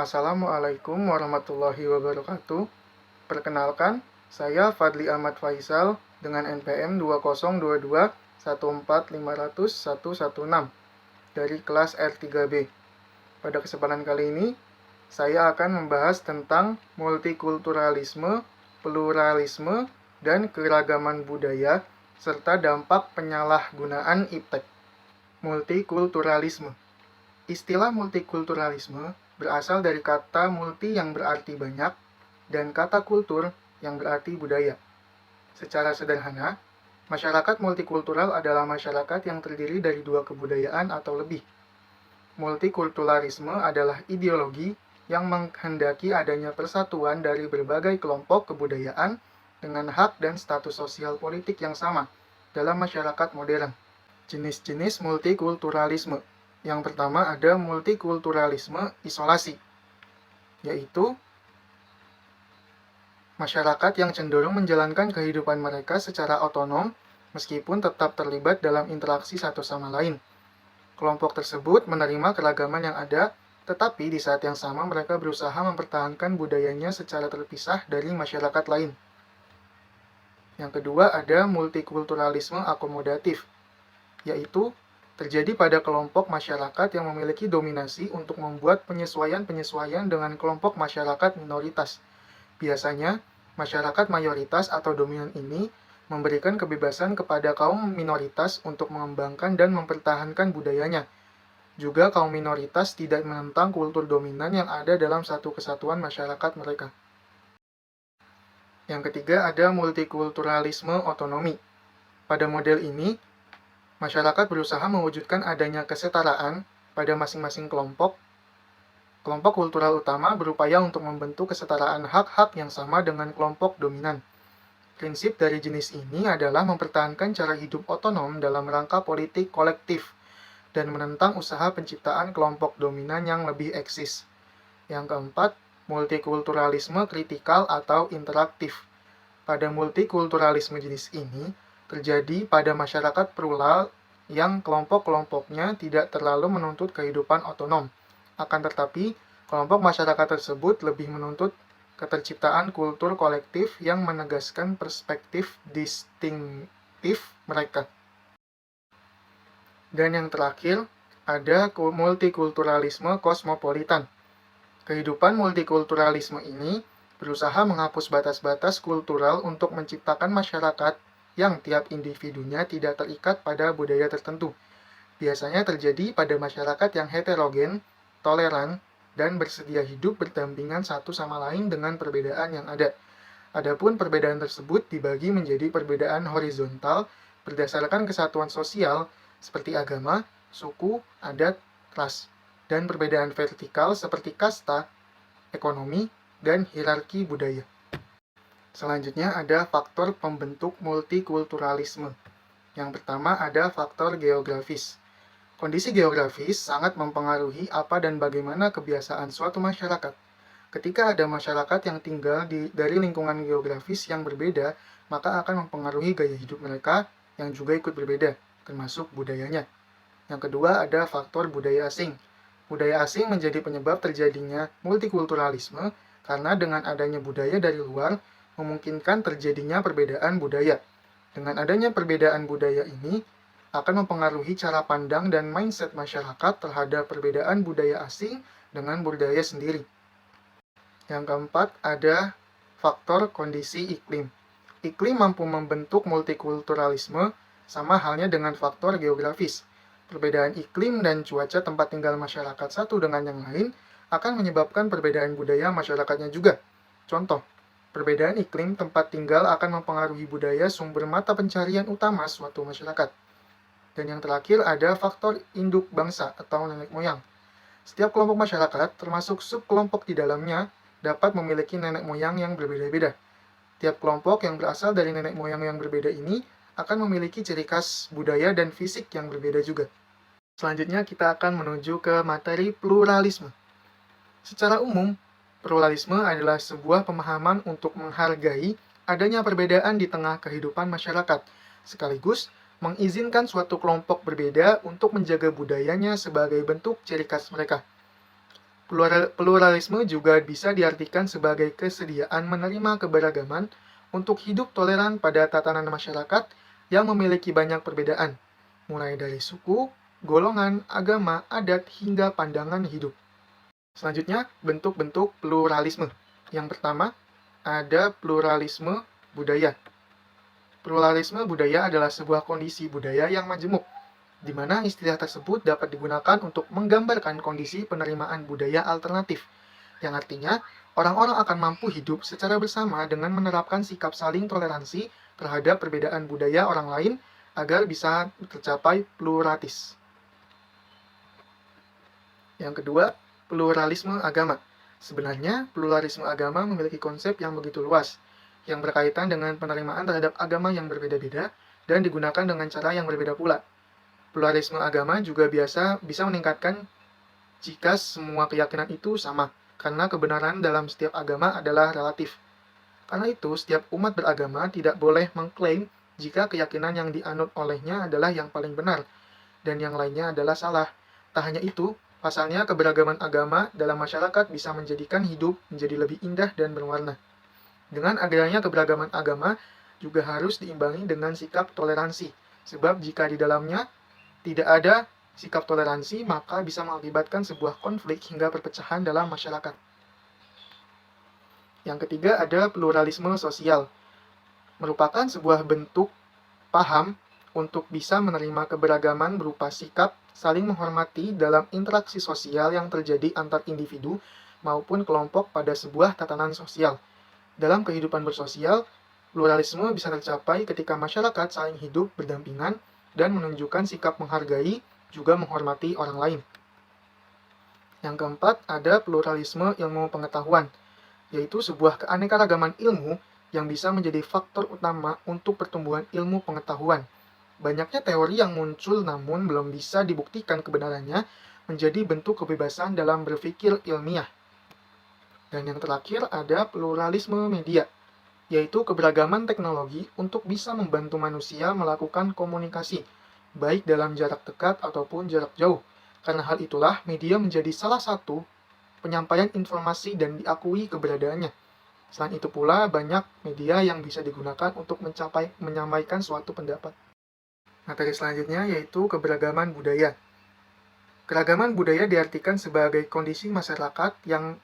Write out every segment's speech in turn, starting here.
Assalamualaikum warahmatullahi wabarakatuh. Perkenalkan, saya Fadli Ahmad Faisal dengan NPM 202214500116 dari kelas R3B. Pada kesempatan kali ini, saya akan membahas tentang multikulturalisme, pluralisme, dan keragaman budaya, serta dampak penyalahgunaan iptek. Multikulturalisme. Istilah multikulturalisme berasal dari kata multi yang berarti banyak dan kata kultur yang berarti budaya. Secara sederhana, masyarakat multikultural adalah masyarakat yang terdiri dari dua kebudayaan atau lebih. Multikulturalisme adalah ideologi yang menghendaki adanya persatuan dari berbagai kelompok kebudayaan dengan hak dan status sosial politik yang sama dalam masyarakat modern. Jenis-jenis multikulturalisme. Yang pertama ada multikulturalisme isolasi, yaitu masyarakat yang cenderung menjalankan kehidupan mereka secara otonom meskipun tetap terlibat dalam interaksi satu sama lain. Kelompok tersebut menerima keragaman yang ada, tetapi di saat yang sama mereka berusaha mempertahankan budayanya secara terpisah dari masyarakat lain. Yang kedua ada multikulturalisme akomodatif, yaitu terjadi pada kelompok masyarakat yang memiliki dominasi untuk membuat penyesuaian-penyesuaian dengan kelompok masyarakat minoritas. Biasanya, masyarakat mayoritas atau dominan ini memberikan kebebasan kepada kaum minoritas untuk mengembangkan dan mempertahankan budayanya. Juga kaum minoritas tidak menentang kultur dominan yang ada dalam satu kesatuan masyarakat mereka. Yang ketiga ada multikulturalisme otonomi. Pada model ini, masyarakat berusaha mewujudkan adanya kesetaraan pada masing-masing kelompok. Kelompok kultural utama berupaya untuk membentuk kesetaraan hak-hak yang sama dengan kelompok dominan. Prinsip dari jenis ini adalah mempertahankan cara hidup otonom dalam rangka politik kolektif dan menentang usaha penciptaan kelompok dominan yang lebih eksis. Yang keempat, multikulturalisme kritikal atau interaktif. Pada multikulturalisme jenis ini, terjadi pada masyarakat plural yang kelompok-kelompoknya tidak terlalu menuntut kehidupan otonom. Akan tetapi, kelompok masyarakat tersebut lebih menuntut keterciptaan kultur kolektif yang menegaskan perspektif distinktif mereka. Dan yang terakhir, ada multikulturalisme kosmopolitan. Kehidupan multikulturalisme ini berusaha menghapus batas-batas kultural untuk menciptakan masyarakat yang tiap individunya tidak terikat pada budaya tertentu. Biasanya terjadi pada masyarakat yang heterogen, toleran, dan bersedia hidup berdampingan satu sama lain dengan perbedaan yang ada. Adapun perbedaan tersebut dibagi menjadi perbedaan horizontal berdasarkan kesatuan sosial seperti agama, suku, adat, ras, dan perbedaan vertikal seperti kasta, ekonomi, dan hierarki budaya. Selanjutnya ada faktor pembentuk multikulturalisme. Yang pertama ada faktor geografis. Kondisi geografis sangat mempengaruhi apa dan bagaimana kebiasaan suatu masyarakat. Ketika ada masyarakat yang tinggal dari lingkungan geografis yang berbeda, maka akan mempengaruhi gaya hidup mereka yang juga ikut berbeda, termasuk budayanya. Yang kedua ada faktor budaya asing. Budaya asing menjadi penyebab terjadinya multikulturalisme karena dengan adanya budaya dari luar, memungkinkan terjadinya perbedaan budaya. Dengan adanya perbedaan budaya ini, akan mempengaruhi cara pandang dan mindset masyarakat terhadap perbedaan budaya asing dengan budaya sendiri. Yang keempat, ada faktor kondisi iklim. Iklim mampu membentuk multikulturalisme sama halnya dengan faktor geografis. Perbedaan iklim dan cuaca tempat tinggal masyarakat satu dengan yang lain akan menyebabkan perbedaan budaya masyarakatnya juga. Contoh, perbedaan iklim tempat tinggal akan mempengaruhi budaya sumber mata pencarian utama suatu masyarakat. Dan yang terakhir ada faktor induk bangsa atau nenek moyang. Setiap kelompok masyarakat, termasuk subkelompok di dalamnya, dapat memiliki nenek moyang yang berbeda-beda. Tiap kelompok yang berasal dari nenek moyang yang berbeda ini akan memiliki ciri khas budaya dan fisik yang berbeda juga. Selanjutnya kita akan menuju ke materi pluralisme. Secara umum, pluralisme adalah sebuah pemahaman untuk menghargai adanya perbedaan di tengah kehidupan masyarakat, sekaligus mengizinkan suatu kelompok berbeda untuk menjaga budayanya sebagai bentuk ciri khas mereka. Pluralisme juga bisa diartikan sebagai kesediaan menerima keberagaman untuk hidup toleran pada tatanan masyarakat yang memiliki banyak perbedaan, mulai dari suku, golongan, agama, adat, hingga pandangan hidup. Selanjutnya, bentuk-bentuk pluralisme. Yang pertama, ada pluralisme budaya. Pluralisme budaya adalah sebuah kondisi budaya yang majemuk, di mana istilah tersebut dapat digunakan untuk menggambarkan kondisi penerimaan budaya alternatif, yang artinya orang-orang akan mampu hidup secara bersama dengan menerapkan sikap saling toleransi terhadap perbedaan budaya orang lain agar bisa tercapai pluralis. Yang kedua, pluralisme agama. Sebenarnya, pluralisme agama memiliki konsep yang begitu luas, yang berkaitan dengan penerimaan terhadap agama yang berbeda-beda dan digunakan dengan cara yang berbeda pula. Pluralisme agama juga bisa meningkatkan jika semua keyakinan itu sama, karena kebenaran dalam setiap agama adalah relatif. Karena itu, setiap umat beragama tidak boleh mengklaim jika keyakinan yang dianut olehnya adalah yang paling benar, dan yang lainnya adalah salah. Tak hanya itu, pasalnya keberagaman agama dalam masyarakat bisa menjadikan hidup menjadi lebih indah dan berwarna. Dengan adanya keberagaman agama, juga harus diimbangi dengan sikap toleransi, sebab jika di dalamnya tidak ada sikap toleransi, maka bisa mengakibatkan sebuah konflik hingga perpecahan dalam masyarakat. Yang ketiga ada pluralisme sosial. Merupakan sebuah bentuk paham untuk bisa menerima keberagaman berupa sikap saling menghormati dalam interaksi sosial yang terjadi antar individu maupun kelompok pada sebuah tatanan sosial. Dalam kehidupan bersosial, pluralisme bisa tercapai ketika masyarakat saling hidup berdampingan dan menunjukkan sikap menghargai, juga menghormati orang lain. Yang keempat, ada pluralisme ilmu pengetahuan, yaitu sebuah keanekaragaman ilmu yang bisa menjadi faktor utama untuk pertumbuhan ilmu pengetahuan. Banyaknya teori yang muncul namun belum bisa dibuktikan kebenarannya menjadi bentuk kebebasan dalam berpikir ilmiah. Dan yang terakhir ada pluralisme media, yaitu keberagaman teknologi untuk bisa membantu manusia melakukan komunikasi, baik dalam jarak dekat ataupun jarak jauh. Karena hal itulah, media menjadi salah satu penyampaian informasi dan diakui keberadaannya. Selain itu pula, banyak media yang bisa digunakan untuk menyampaikan suatu pendapat. Materi selanjutnya yaitu keberagaman budaya. Keragaman budaya diartikan sebagai kondisi masyarakat yang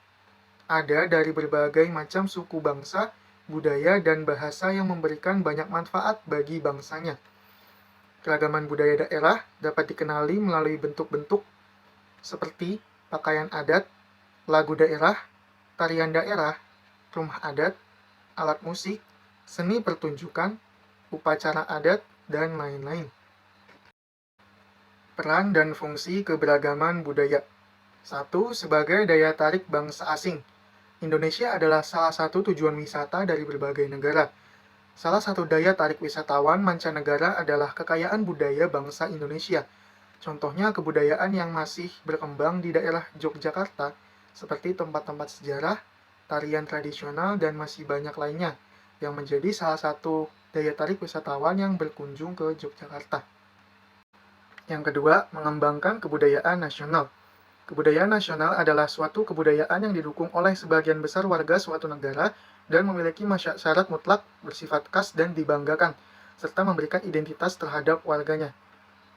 ada dari berbagai macam suku bangsa, budaya, dan bahasa yang memberikan banyak manfaat bagi bangsanya. Keragaman budaya daerah dapat dikenali melalui bentuk-bentuk seperti pakaian adat, lagu daerah, tarian daerah, rumah adat, alat musik, seni pertunjukan, upacara adat, dan lain-lain. Peran dan fungsi keberagaman budaya. 1. Sebagai daya tarik bangsa asing. Indonesia adalah salah satu tujuan wisata dari berbagai negara. Salah satu daya tarik wisatawan mancanegara adalah kekayaan budaya bangsa Indonesia. Contohnya kebudayaan yang masih berkembang di daerah Yogyakarta, seperti tempat-tempat sejarah, tarian tradisional, dan masih banyak lainnya, yang menjadi salah satu daya tarik wisatawan yang berkunjung ke Yogyakarta. Yang kedua, mengembangkan kebudayaan nasional. Kebudayaan nasional adalah suatu kebudayaan yang didukung oleh sebagian besar warga suatu negara dan memiliki syarat mutlak bersifat khas dan dibanggakan, serta memberikan identitas terhadap warganya.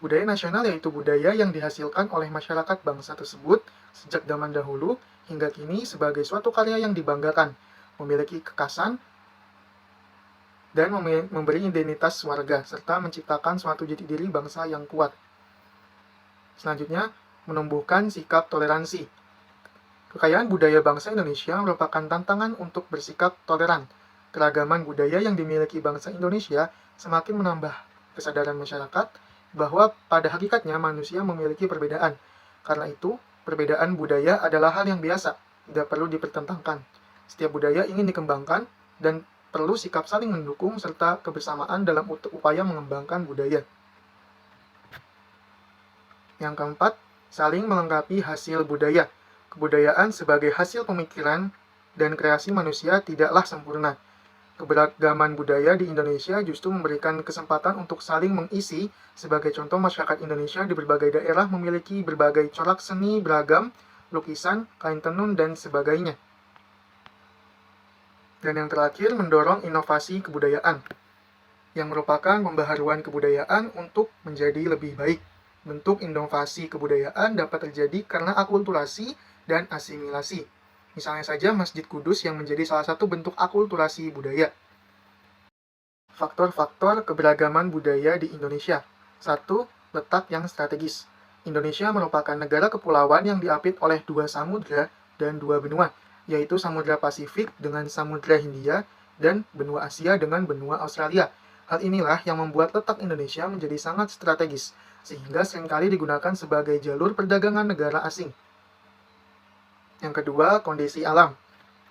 Budaya nasional yaitu budaya yang dihasilkan oleh masyarakat bangsa tersebut sejak zaman dahulu hingga kini sebagai suatu karya yang dibanggakan, memiliki kekhasan, dan memberi identitas warga, serta menciptakan suatu jati diri bangsa yang kuat. Selanjutnya, menumbuhkan sikap toleransi. Kekayaan budaya bangsa Indonesia merupakan tantangan untuk bersikap toleran. Keragaman budaya yang dimiliki bangsa Indonesia semakin menambah kesadaran masyarakat bahwa pada hakikatnya manusia memiliki perbedaan. Karena itu, perbedaan budaya adalah hal yang biasa, tidak perlu dipertentangkan. Setiap budaya ingin dikembangkan dan perlu sikap saling mendukung serta kebersamaan dalam upaya mengembangkan budaya. Yang keempat, saling melengkapi hasil budaya. Kebudayaan sebagai hasil pemikiran dan kreasi manusia tidaklah sempurna. Keberagaman budaya di Indonesia justru memberikan kesempatan untuk saling mengisi. Sebagai contoh, masyarakat Indonesia di berbagai daerah memiliki berbagai corak seni beragam, lukisan, kain tenun, dan sebagainya. Dan yang terakhir, mendorong inovasi kebudayaan, yang merupakan pembaharuan kebudayaan untuk menjadi lebih baik. Bentuk inovasi kebudayaan dapat terjadi karena akulturasi dan asimilasi. Misalnya saja Masjid Kudus yang menjadi salah satu bentuk akulturasi budaya. Faktor-faktor keberagaman budaya di Indonesia. 1. Letak yang strategis. Indonesia merupakan negara kepulauan yang diapit oleh 2 samudra dan 2 benua, yaitu Samudra Pasifik dengan Samudra Hindia dan benua Asia dengan benua Australia. Hal inilah yang membuat letak Indonesia menjadi sangat strategis, sehingga seringkali digunakan sebagai jalur perdagangan negara asing. Yang kedua, kondisi alam.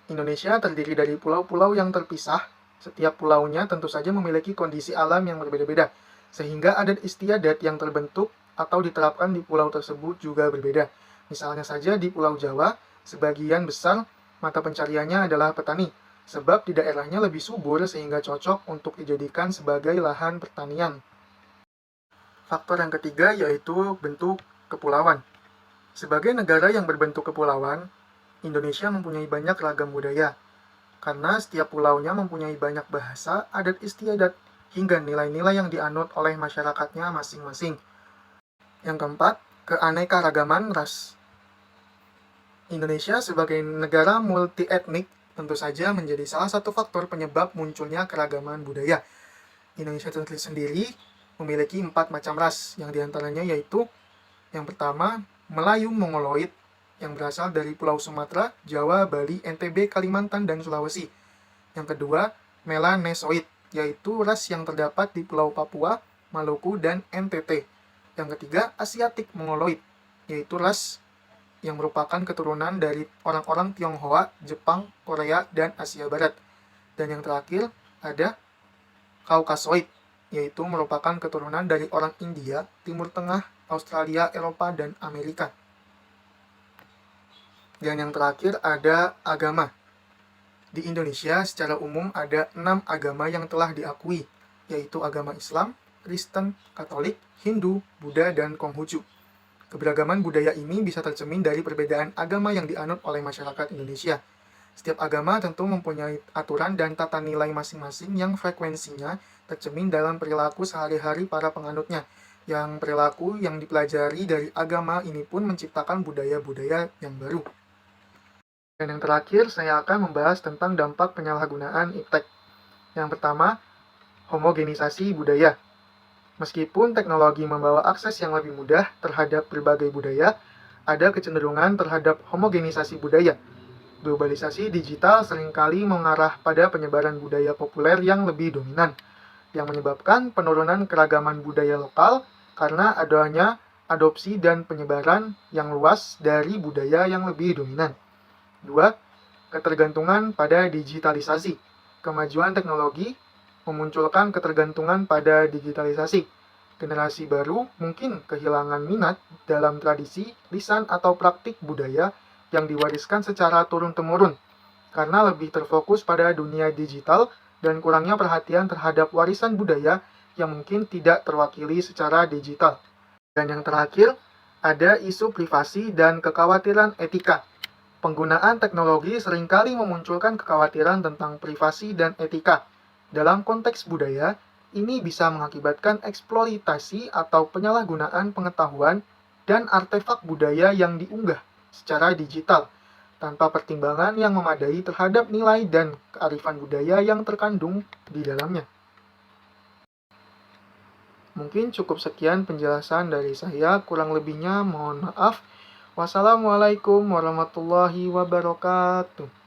Indonesia terdiri dari pulau-pulau yang terpisah. Setiap pulaunya tentu saja memiliki kondisi alam yang berbeda-beda, sehingga adat istiadat yang terbentuk atau diterapkan di pulau tersebut juga berbeda. Misalnya saja di Pulau Jawa, sebagian besar mata pencariannya adalah petani, sebab di daerahnya lebih subur sehingga cocok untuk dijadikan sebagai lahan pertanian. Faktor yang ketiga yaitu bentuk kepulauan. Sebagai negara yang berbentuk kepulauan, Indonesia mempunyai banyak ragam budaya, karena setiap pulaunya mempunyai banyak bahasa, adat istiadat, hingga nilai-nilai yang dianut oleh masyarakatnya masing-masing. Yang keempat, keanekaragaman ras. Indonesia sebagai negara multi-etnik tentu saja menjadi salah satu faktor penyebab munculnya keragaman budaya. Indonesia sendiri memiliki 4 macam ras, yang diantaranya yaitu yang pertama, Melayu Mongoloid, yang berasal dari Pulau Sumatera, Jawa, Bali, NTB, Kalimantan, dan Sulawesi. Yang kedua, Melanesoid, yaitu ras yang terdapat di Pulau Papua, Maluku, dan NTT. Yang ketiga, Asiatic Mongoloid, yaitu ras yang merupakan keturunan dari orang-orang Tionghoa, Jepang, Korea, dan Asia Barat. Dan yang terakhir, ada Kaukasoid, yaitu merupakan keturunan dari orang India, Timur Tengah, Australia, Eropa, dan Amerika. Dan yang terakhir ada agama. Di Indonesia secara umum ada 6 agama yang telah diakui, yaitu agama Islam, Kristen, Katolik, Hindu, Buddha, dan Konghucu. Keberagaman budaya ini bisa tercermin dari perbedaan agama yang dianut oleh masyarakat Indonesia. Setiap agama tentu mempunyai aturan dan tata nilai masing-masing yang frekuensinya tercermin dalam perilaku sehari-hari para penganutnya. Yang perilaku yang dipelajari dari agama ini pun menciptakan budaya-budaya yang baru. Dan yang terakhir, saya akan membahas tentang dampak penyalahgunaan iptek. Yang pertama, homogenisasi budaya. Meskipun teknologi membawa akses yang lebih mudah terhadap berbagai budaya, ada kecenderungan terhadap homogenisasi budaya. Globalisasi digital seringkali mengarah pada penyebaran budaya populer yang lebih dominan, yang menyebabkan penurunan keragaman budaya lokal karena adanya adopsi dan penyebaran yang luas dari budaya yang lebih dominan. 2. Ketergantungan pada digitalisasi. Kemajuan teknologi memunculkan ketergantungan pada digitalisasi. Generasi baru mungkin kehilangan minat dalam tradisi, lisan, atau praktik budaya yang diwariskan secara turun-temurun, karena lebih terfokus pada dunia digital dan kurangnya perhatian terhadap warisan budaya yang mungkin tidak terwakili secara digital. Dan yang terakhir, ada isu privasi dan kekhawatiran etika. Penggunaan teknologi seringkali memunculkan kekhawatiran tentang privasi dan etika. Dalam konteks budaya, ini bisa mengakibatkan eksploitasi atau penyalahgunaan pengetahuan dan artefak budaya yang diunggah secara digital, tanpa pertimbangan yang memadai terhadap nilai dan kearifan budaya yang terkandung di dalamnya. Mungkin cukup sekian penjelasan dari saya, kurang lebihnya mohon maaf. Wassalamualaikum warahmatullahi wabarakatuh.